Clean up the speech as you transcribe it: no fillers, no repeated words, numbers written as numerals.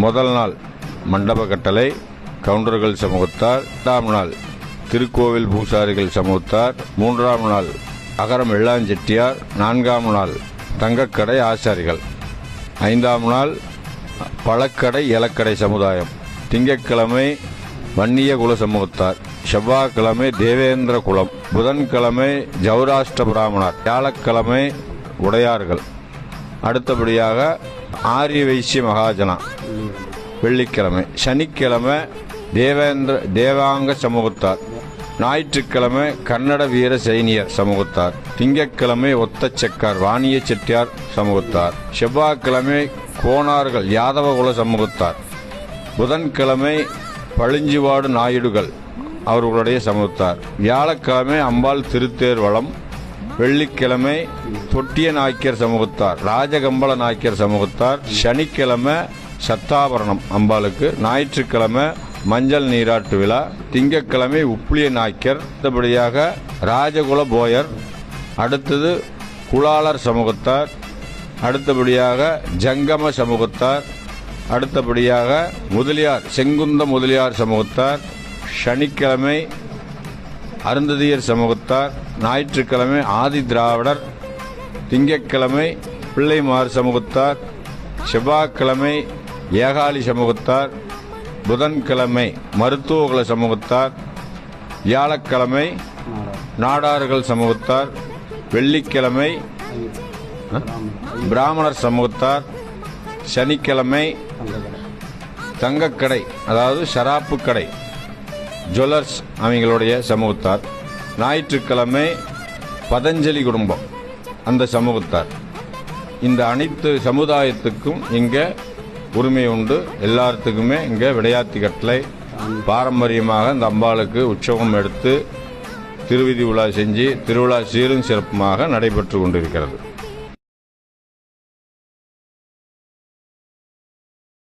முதல் நாள் மண்டப கட்டளை கவுண்டர்கள் சமூகத்தார், 2ஆம் நாள் திருக்கோவில் பூசாரிகள் சமூகத்தார், 3ஆம் நாள் அகரம் வெள்ளாஞ்செட்டியார், 4ஆம் நாள் தங்கக்கடை ஆசாரிகள், 5ஆம் நாள் பழக்கடை இலக்கடை சமுதாயம், திங்கட்கிழமை வன்னிய குல சமூகத்தார், செவ்வாய்க்கிழமை தேவேந்திர குலம், புதன்கிழமை ஜௌராஷ்டிர பிராமணர், வியாழக்கிழமை உடையார்கள், அடுத்தபடியாக ஆரிய வைசிய மகாஜனா, வெள்ளிக்கிழமை, சனிக்கிழமை தேவாங்க சமூகத்தார், ஞாயிற்றுக்கிழமை கன்னட வீர சைனியர் சமூகத்தார், திங்கட்கிழமை ஒத்த செக்கார் வாணிய செட்டியார் சமூகத்தார், செவ்வாய்க்கிழமை கோணார்கள் யாதவ குல சமூகத்தார், புதன்கிழமை பழிஞ்சிவாடு நாயுடுகள் அவர்களுடைய சமூகத்தார், வியாழக்கிழமை அம்பாள் திருத்தேர் வளம், வெள்ளிக்கிழமை தொட்டிய நாய்க்கர் சமூகத்தார், ராஜகம்பள நாய்க்கர் சமூகத்தார், சனிக்கிழமை சத்தாபரணம் அம்பாளுக்கு, ஞாயிற்றுக்கிழமை மஞ்சள் நீராட்டு விழா, திங்கட்கிழமை உப்புளிய நாய்க்கர், அடுத்தபடியாக ராஜகுல போயர், அடுத்தது குலாளர் சமூகத்தார், அடுத்தபடியாக ஜங்கம சமூகத்தார், அடுத்தபடியாக முதலியார் செங்குந்த முதலியார் சமூகத்தார், சனிக்கிழமை அருந்ததியர் சமூகத்தார், ஞாயிற்றுக்கிழமை ஆதி திராவிடர், திங்கட்கிழமை பிள்ளைமார் சமூகத்தார், செவ்வாய்க்கிழமை ஏகாலி சமூகத்தார், புதன்கிழமை மருத்துவகுல சமூகத்தார், வியாழக்கிழமை நாடார்கள் சமூகத்தார், வெள்ளிக்கிழமை பிராமணர் சமூகத்தார், சனிக்கிழமை தங்கக்கடை அதாவது ஷராப்பு கடை ஜுவல்லர்ஸ் அவங்களுடைய சமூகத்தார், ஞாயிற்றுக்கிழமை பதஞ்சலி குடும்பம் அந்த சமூகத்தார். இந்த அனைத்து சமுதாயத்துக்கும் இங்கே உரிமை உண்டு. எல்லாத்துக்குமே இங்கே விடையாத்தி கட்டளை பாரம்பரியமாக இந்த அம்பாளுக்கு உற்சவம் எடுத்து திருவிதி விழா செஞ்சு திருவிழா சீரும் சிறப்புமாக நடைபெற்று கொண்டிருக்கிறது.